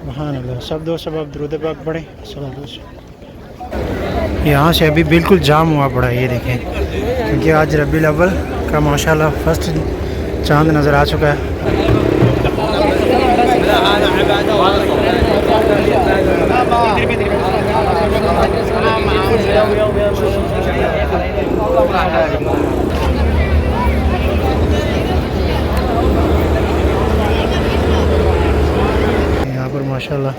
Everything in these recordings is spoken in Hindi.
सुभान अल्लाह। सब दोस्त अब दुरूद पाक पढ़ें। यहाँ से अभी बिल्कुल जाम हुआ पड़ा है, ये देखें, क्योंकि आज रबीउल अव्वल का माशाल्लाह फर्स्ट चांद नज़र आ चुका है। यहाँ पर माशाल्लाह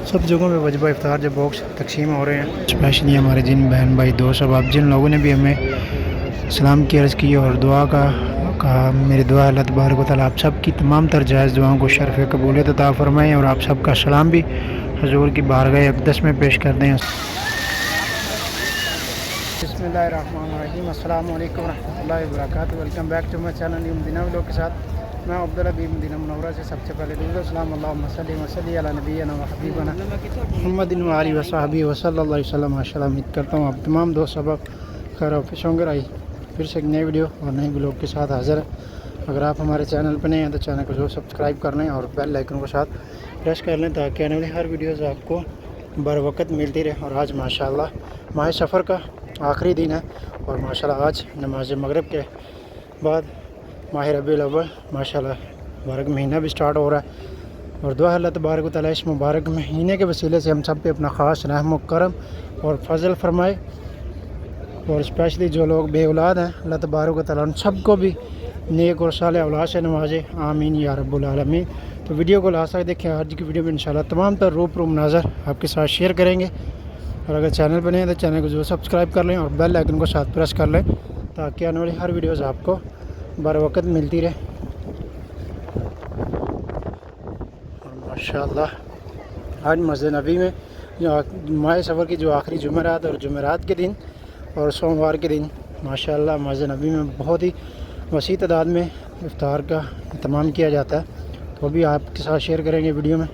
सब जगहों पे वजबा इफ्तार जब बॉक्स तकसीम हो रहे हैं। स्पेशली हमारे जिन बहन भाई दोस्त अब जिन लोगों ने भी हमें सलाम की अर्ज़ की और दुआ का कहा, मेरी दुआ अल्लाह तबारक व तआला आप सब की तमाम तर जायज़ दुआओं को शर्फ़ कबूलियत अता फ़रमाएँ और आप सब का सलाम भी हुज़ूर की बारगाह अक़दस में पेश कर दें। बिस्मिल्लाहिर्रहमानिर्रहीम, अस्सलामु अलैकुम रहमतुल्लाहि व बरकातुहू। Welcome back to my channel new Medina vlog के साथ मैं अब्दुल्ला बी मदीना मुनव्वरा से सबसे पहले सलाम अल्लाहुम्मा सल्ली व सल्ली अला नबीना व हबीबना मुहम्मदिन व आलिहि व सहबिही व सल्लल्लाहु अलैहि वसल्लम। माशाल्लाह उम्मीद करता हूँ आप तमाम दोस्त सबक खैर ऑफिस होंगे। आई फिर से एक नई वीडियो और नए ब्लॉग के साथ हाज़िर है। अगर आप हमारे चैनल पर नए हैं तो चैनल को जरूर सब्सक्राइब कर लें और बेल आइकन के साथ प्रेस कर लें ताकि आने वाली हर वीडियोज़ आपको बर वक़्त मिलती रहे। और आज माशाल्लाह माह सफ़र का आखिरी दिन है और माशाल्लाह आज नमाज मगरिब के बाद माह रबीउल अव्वल माशाल्लाह मुबारक महीना भी स्टार्ट हो रहा है। और दुआ अल्लाह तबारक व तआला इस मुबारक महीने के वसीले से हम सब पे अपना ख़ास रहम व करम और फजल फरमाए। और स्पेशली जो लोग बे औलाद हैं अल्लाह तबारक व तआला उन सबको भी नेक और साले औलाद से नवाजे, आमीन या रब्बुल आलमीन। तो वीडियो को लास्ट तक देखें। आज की वीडियो में इंशाल्लाह तमाम तर रूबरू मनाज़र आपके साथ शेयर करेंगे। और अगर चैनल पर नहीं है तो चैनल को जो सब्सक्राइब कर लें और बेल आइकन को साथ प्रेस कर लें ताकि आने वाली हर वीडियोज़ आपको बर वक़्त मिलती रहे। और माशाल्लाह आज मस्जिद नबी में जो माह सफ़र की जो आखिरी जुमेरात और जुमेरात के दिन और सोमवार के दिन माशाल्लाह मस्जिद नबी में बहुत ही वसी तादाद में इफ्तार का इंतज़ाम किया जाता है। तो भी आपके साथ शेयर करेंगे वीडियो में।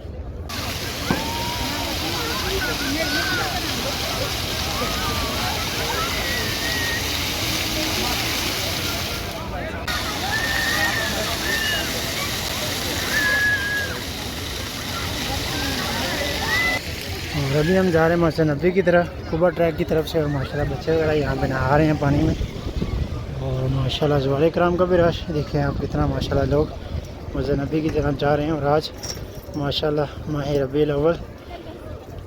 और अभी हम जा रहे हैं मस्जिद नबी की तरफ, कुबा ट्रैक की तरफ से। और माशाल्लाह बच्चे वगैरह यहाँ पे नहा रहे हैं पानी में। और माशाल्लाह ज़वारे कराम का भी रश देखें आप कितना माशाल्लाह लोग मस्जिद नबी की तरफ जा रहे हैं। और आज माशाल्लाह माह रबीउल अव्वल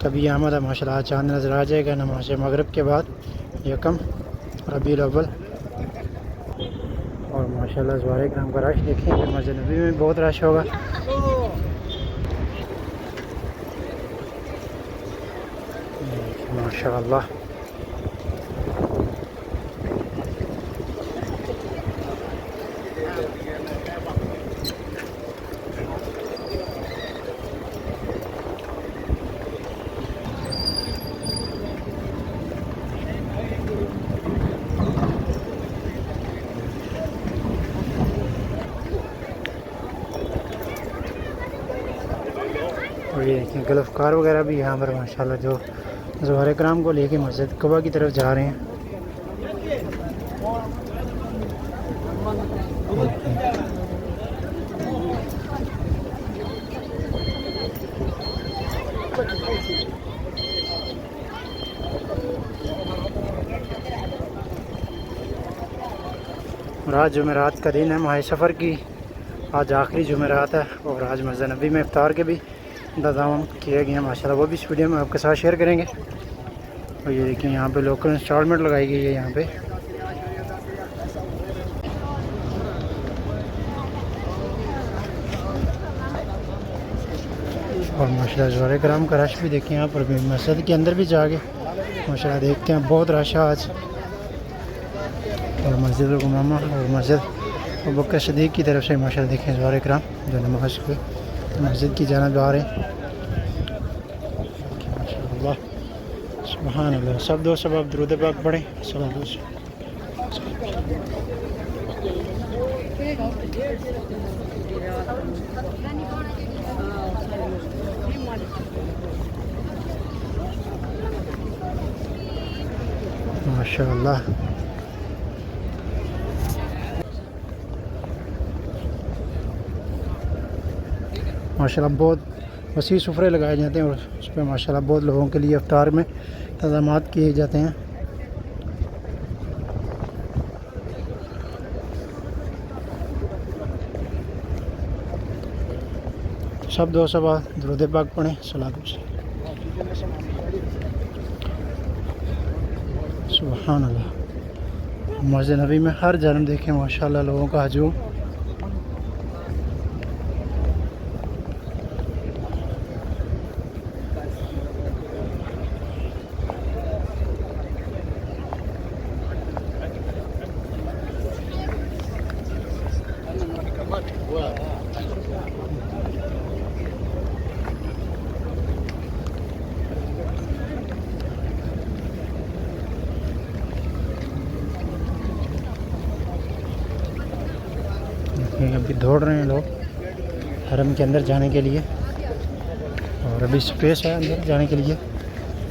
कभी आमद है माशाल्लाह। चाँद नज़र आ जाएगा नमाज मगरिब के बाद यकम रबीउल अव्वल। और माशाल्लाह ज़वारे कराम का रश देखें कि मस्जिद नबी में बहुत रश होगा। माशाल्लाह और ये देखिए गल्फ़कार वगैरह भी यहाँ पर माशाल्लाह जो ज़वारे कराम को लेके मस्जिद कुबा की तरफ जा रहे हैं। और आज जुमेरात का दिन है माह सफ़र की, आज आखिरी जुमेरात है। और आज मस्जिद नबी में इफ्तार के भी इंतज़ाम किए गए हैं माशाल्लाह, वो भी इस वीडियो में आपके साथ शेयर करेंगे। और ये देखिए यहाँ पे लोकल इंस्टॉलमेंट लगाई गई है यहाँ पे। और माशाल्लाह ज़वारे कराम का रश भी देखिए यहाँ पर भी। मस्जिद के अंदर भी जाके माशाल्लाह देखते हैं बहुत रश है आज। और मस्जिद उम्मा और मस्जिद अबू बकर सिद्दीक़ की तरफ से माशाल्लाह देखें ज़वारे कराम जो नमाज पे मस्जिद की जानिब जा रहे हैं। माशाल्लाह सुभान अल्लाह। सब दोस्त अब दुरूद पाक पढ़ें। माशाल्लाह माशाल्लाह बहुत वसी सुफरे लगाए जाते हैं और उस पर माशाल्लाह बहुत लोगों के लिए इफ्तार में इंतज़ाम किए जाते हैं। सब दो सबा दुरूद पाक पढ़ें, सलात सुभान अल्लाह। मस्जिद नबी में हर जानब देखें माशाल्लाह लोगों का हजूम। अभी दौड़ रहे हैं लोग हरम के अंदर जाने के लिए, और अभी स्पेस है अंदर जाने के लिए,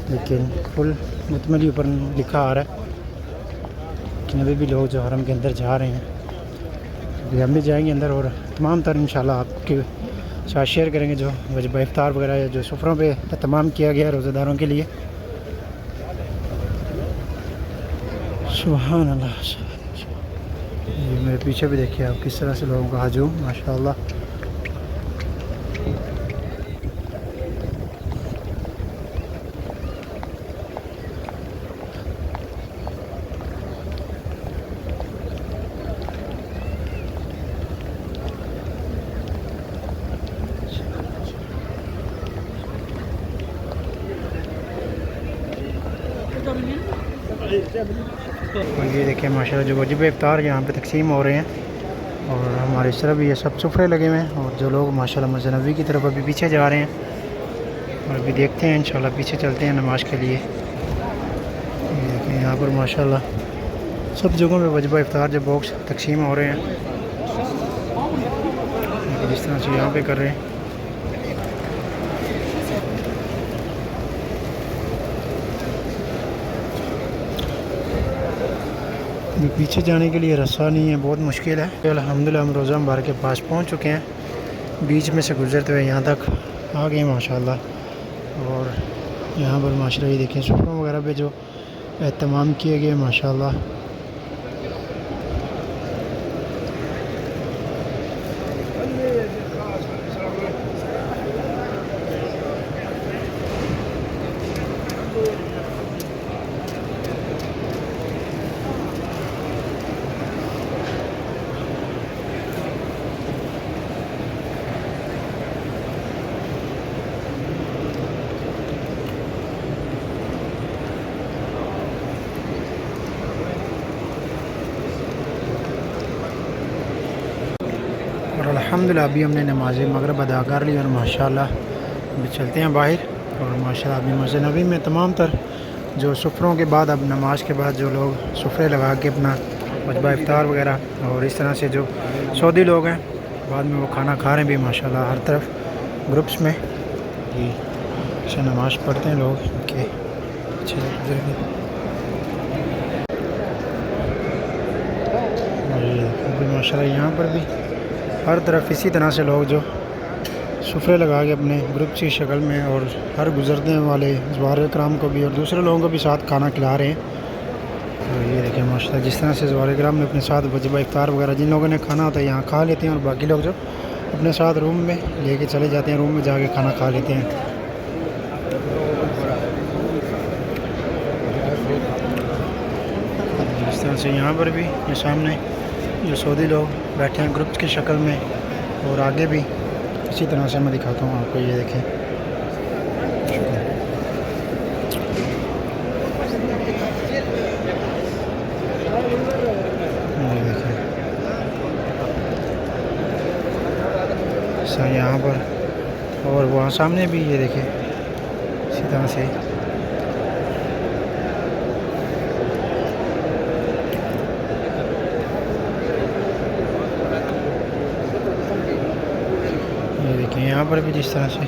लेकिन फुल मुतमली ऊपर लिखा आ रहा है कि अभी भी लोग जो हरम के अंदर जा रहे हैं। अभी हम भी जाएंगे अंदर और तमाम तर इंशाल्लाह आपके साथ शेयर करेंगे जो वजबा इफ्तार वगैरह जो सफ़रों पे तमाम किया गया रोज़ेदारों के लिए। सुभान अल्लाह। ये मेरे पीछे भी देखिए आप किस तरह से लोगों का हजूम माशाल्लाह। और ये देखिए माशाल्लाह जो वजब इफ्तार यहाँ पे तकसीम हो रहे हैं, और हमारे इस तरफ भी ये सब सुफरे लगे हुए हैं, और जो लोग माशाल्लाह मस्जिद नबवी की तरफ अभी पीछे जा रहे हैं, और अभी देखते हैं इंशाल्लाह पीछे चलते हैं नमाज के लिए। ये देखें यहाँ पर माशाल्लाह सब जगहों पे वजब इफ्तार जो बॉक्स तकसीम हो रहे हैं, जिस तरह से यहाँ पे कर रहे हैं। पीछे जाने के लिए रास्ता नहीं है, बहुत मुश्किल है। अल्हम्दुलिल्लाह हम रोज़ा मुबारक के पास पहुंच चुके हैं, बीच में से गुजरते हुए यहाँ तक आ गए माशाल्लाह। और यहाँ पर माशाल्लाह ये देखें सुफरों वगैरह पे जो एहतमाम किए गए माशाल्लाह। और अल्हम्दुलिल्लाह अभी हमने नमाज मगरिब अदा कर ली, और माशाल्लाह अभी चलते हैं बाहर। और माशाल्लाह अभी मस्जिद नबी में तमाम तर जो सुफरों के बाद अब नमाज के बाद जो लोग सुफरे लगा के अपना वजबा इफ्तार वगैरह, और इस तरह से जो सऊदी लोग हैं बाद में वो खाना खा रहे हैं भी माशाल्लाह हर तरफ ग्रुप्स में जी से नमाज पढ़ते हैं लोग इनके अच्छे। अभी माशाल्लाह यहाँ पर भी हर तरफ इसी तरह से लोग जो सुफरे लगा के अपने ग्रुप की शक्ल में और हर गुज़रने वाले ज़वार कराम को भी और दूसरे लोगों को भी साथ खाना खिला रहे हैं। तो ये देखें माशाल्लाह जिस तरह से ज़वार कराम में अपने साथ वजबा इफ्तार वगैरह जिन लोगों ने खाना होता है यहाँ खा लेते हैं, और बाकी लोग जो अपने साथ रूम में लेके चले जाते हैं, रूम में जाके खाना खा लेते हैं। इस तरह से यहाँ पर भी ये सामने जो सऊदी लोग बैठे हैं ग्रुप्स की शक्ल में, और आगे भी इसी तरह से मैं दिखाता हूँ आपको। ये देखें ये देखें सर यहाँ पर, और वहाँ सामने भी ये देखें इसी तरह से। यहाँ पर भी जिस तरह से,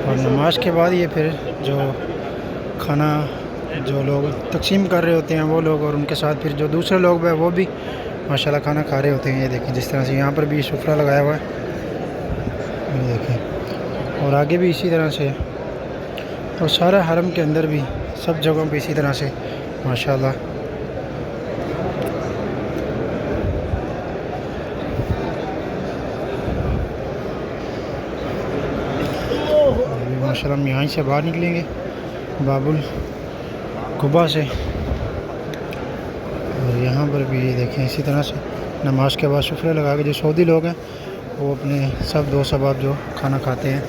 और नमाज के बाद ये फिर जो खाना जो लोग तकसीम कर रहे होते हैं वो लोग, और उनके साथ फिर जो दूसरे लोग हैं वो भी माशाल्लाह खाना खा रहे होते हैं। ये देखें जिस तरह से यहाँ पर भी सुफरा लगाया हुआ है, ये देखें, और आगे भी इसी तरह से, और सारा हरम के अंदर भी सब जगहों पे इसी तरह से माशाल्लाह। माशाल्लाह हम यहाँ से बाहर निकलेंगे बाबुल कुबा से, और यहाँ पर भी ये देखें इसी तरह से नमाज के बाद सुफरे लगा के जो सऊदी लोग हैं वो अपने सब दो सबाब जो खाना खाते हैं।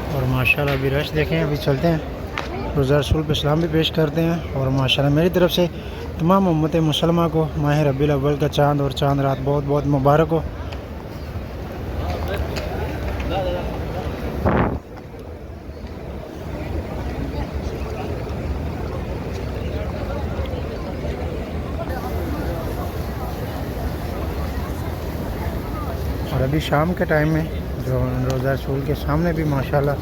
और माशाल्लाह अभी रश देखें। अभी चलते हैं रोज़ा रसूल पे सलाम भी पेश करते हैं। और माशाल्लाह मेरी तरफ से तमाम उम्मत मुसलमान को माह रबीउल अव्वल का चाँद और चाँद रात बहुत बहुत मुबारक हो। और अभी शाम के टाइम में जो रोज़ा रसूल के सामने भी माशाल्लाह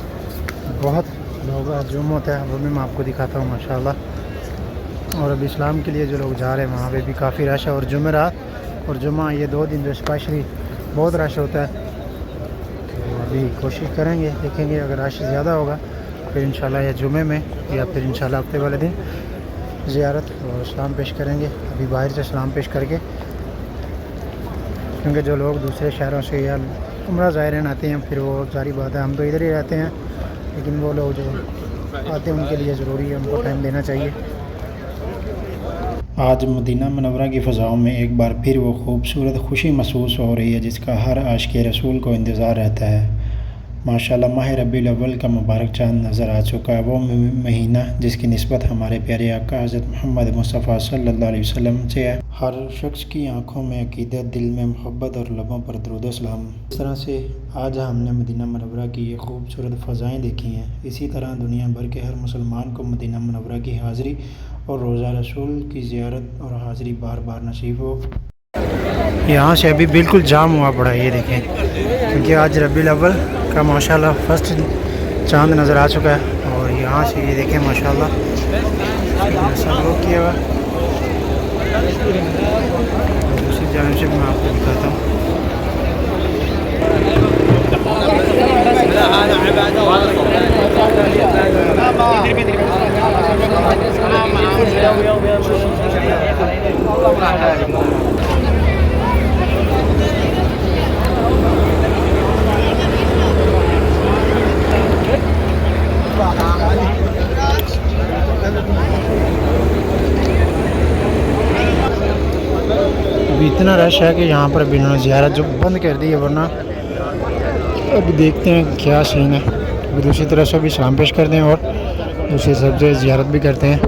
बहुत लोग जुम होता है, वो भी मैं आपको दिखाता हूँ माशाल्लाह। और अभी इस्लाम के लिए जो लोग जा रहे हैं वहाँ पे भी काफ़ी रश है। और जुमेरात और जुम्मा ये 2 दिन जो स्पेशली बहुत रश होता है। तो अभी कोशिश करेंगे, देखेंगे अगर रश ज़्यादा होगा फिर इंशाल्लाह या जुमे में या फिर इंशाल्लाह हफ्ते वाले दिन ज़ियारत और सलाम पेश करेंगे। अभी बाहर से सलाम पेश करके, क्योंकि जो लोग दूसरे शहरों से या उम्रा ज़ायरीन आते हैं फिर वो सारी बात है, हम तो इधर ही रहते हैं, लेकिन वो लोग जो आते हैं उनके लिए ज़रूरी है, उनको टाइम देना चाहिए। आज मदीना मुनव्वरा की फ़ज़ाओं में एक बार फिर वो खूबसूरत खुशी महसूस हो रही है जिसका हर आशिक़ रसूल को इंतज़ार रहता है। माशाल्लाह माह रबीउल अव्वल का मुबारक चाँद नज़र आ चुका है, वो महीना जिसकी निस्बत हमारे प्यारे आका हज़रत मोहम्मद मुस्तफ़ा सल्लल्लाहु अलैहि वसल्लम से है। हर शख्स की आँखों में अक़ीदत, दिल में मोहब्बत और लबों पर दरूद सलाम। इस तरह से आज हमने मदीना मुनव्वरा की ये खूबसूरत फ़ज़ाएँ देखी हैं। इसी तरह दुनिया भर के हर मुसलमान को मदीना मुनव्वरा की हाज़िरी और रोज़ा रसूल की ज़ियारत और हाज़िरी बार बार नसीब हो। यहाँ से अभी बिल्कुल जाम हुआ पड़ा है, ये देखें, क्योंकि आज रबीउल अव्वल का माशाल्लाह फर्स्ट चांद नज़र आ चुका है। और यहाँ से ये देखें माशाल्लाह सब लोग किया हुआ। दूसरी जानिब से मैं आपको दिखाता हूँ। अभी इतना रश है कि यहाँ पर अभी इन्होंने ज़ियारत जो बंद कर दी है, वरना अभी देखते हैं क्या सीन है। अभी दूसरी तरफ से भी सलाम पेश करते हैं और दूसरी तरफ से ज़ियारत भी करते हैं।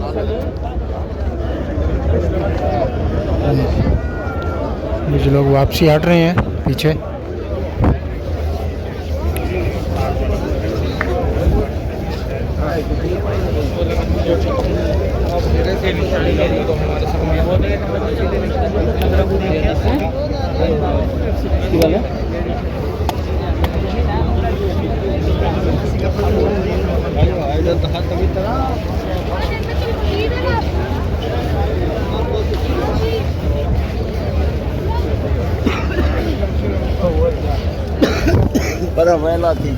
ये जो लोग वापसी हट रहे हैं पीछे, बड़ा वेला थी।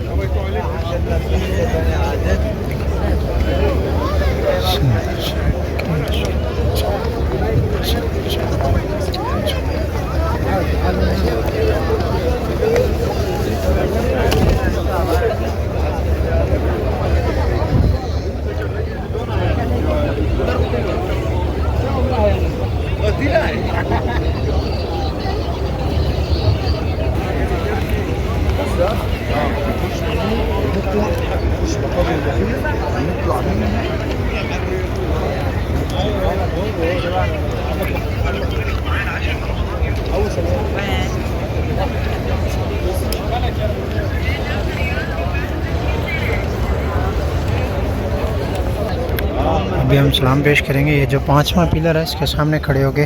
अभी हम सलाम पेश करेंगे। ये जो 5वां पिलर है इसके सामने खड़े होके,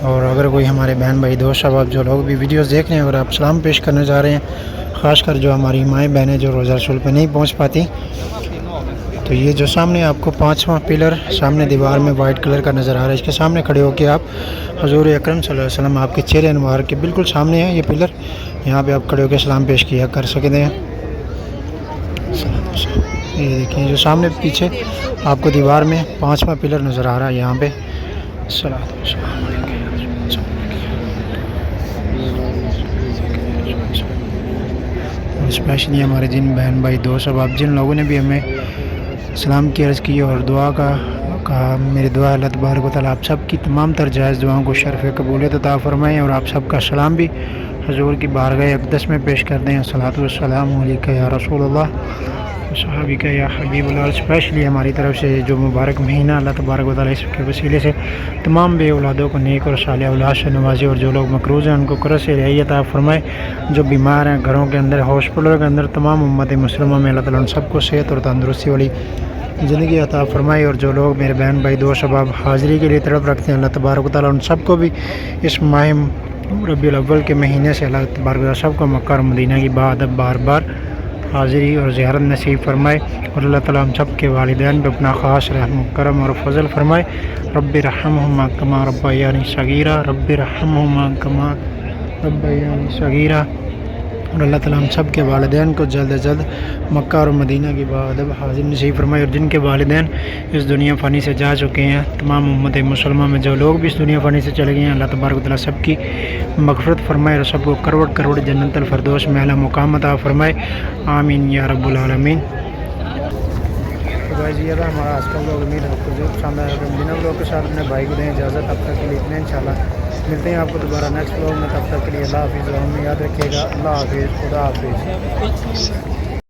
और अगर कोई हमारे बहन भाई दोस्त अब जो लोग भी वीडियोस देख रहे हैं और आप सलाम पेश करने जा रहे हैं, ख़ासकर जो हमारी माएँ बहनें जो रोज़ा रसूल पे नहीं पहुंच पाती, तो ये जो सामने आपको 5वां पिलर सामने दीवार में वाइट कलर का नज़र आ रहा है, इसके सामने खड़े होकर आप हुज़ूर अकरम सल्लल्लाहु अलैहि वसल्लम आपके चेहरे अनवार के बिल्कुल सामने है ये पिलर, यहाँ पे आप खड़े होकर सलाम पेश किया कर सकते हैं। ये देखिए जो सामने पीछे आपको दीवार में 5वां पिलर नज़र आ रहा है, यहाँ पे स्पेशली हमारे जिन बहन भाई दोस्त अब आप जिन लोगों ने भी हमें सलाम की अर्ज़ की और दुआ का कहा, मेरी दुआ अल्लाह तबारक व तआला आप सब की तमाम तर जायज़ दुआओं को शर्फ़ कबूलियत अता फ़रमाएँ, और आप सब का सलाम भी हुज़ूर की बारगाह अक़दस में पेश कर दें। अस्सलातु वस्सलामु अलैका या रसूलल्लाह सहाबिका या हबीबुल्लाह। स्पेशली हमारी तरफ से जो मुबारक महीना अल्लाह तबारक व तआला इसके वसीले से तमाम बे औलादों को नेक और साले औलाद से नवाजे, और जो लोग मकरूज़ हैं उनको करस से रियायत अता फ़रमाए, जो बीमार हैं घरों के अंदर हॉस्पिटलों के अंदर तमाम उम्मत मुस्लिमा में अल्लाह ताला उन सबको सेहत और तंदुरुस्ती वाली ज़िंदगी अता फ़रमाए। और जो लोग मेरे बहन भाई दोस्त अब हाज़िरी के लिए तड़प रखते हैं, अल्लाह तबारक व तआला उन सबको भी इस माह रबीउल अव्वल के महीने से अल्लाह तबारक व तआला सबको मक्का और मदीना की बार बार हाज़िरी और ज़ियारत नसीब फरमाए, और अल्लाह ताला हम सब के वालिदैन पे अपना ख़ास रहम करम और फजल फरमाए। रब्बि रहम्हुमा कमा रब्बयानी सगीरा, रब्बि रहम्हुमा कमा रब्बयानी सगीरा। और अल्लाह ताला हम सब के वालिदैन को जल्द अज जल्द मक्का और मदीना की बाद हाज़िर नसीब फरमाए, और जिनके वालिदैन इस दुनिया फ़ानी से जा चुके हैं, तमाम उम्मत मुसलमान में जो लोग भी इस दुनिया फ़ानी से चले गए हैं, अल्लाह तबारक व तआला सबकी मग़फ़िरत फरमाए और सबको करवट करवट जन्नतुल फ़िरदौस में आला मुक़ाम अता फ़रमाए। आमीन या रब्बुल आलमीन। तो भाई ये था हमारा आज का व्लॉग। उम्मीद है आपको जरूर पसंद आएगा। बिना व्लॉग के साथ अपने भाई को दें इजाज़त। अब तक के लिए इतने, इंशाल्लाह मिलते हैं आपको दोबारा नेक्स्ट व्लॉग में। तब तक के लिए अल्लाह हाफ़िज़। हमें याद रखिएगा। अल्लाह हाफ़िज़, खुदा हाफ़िज़।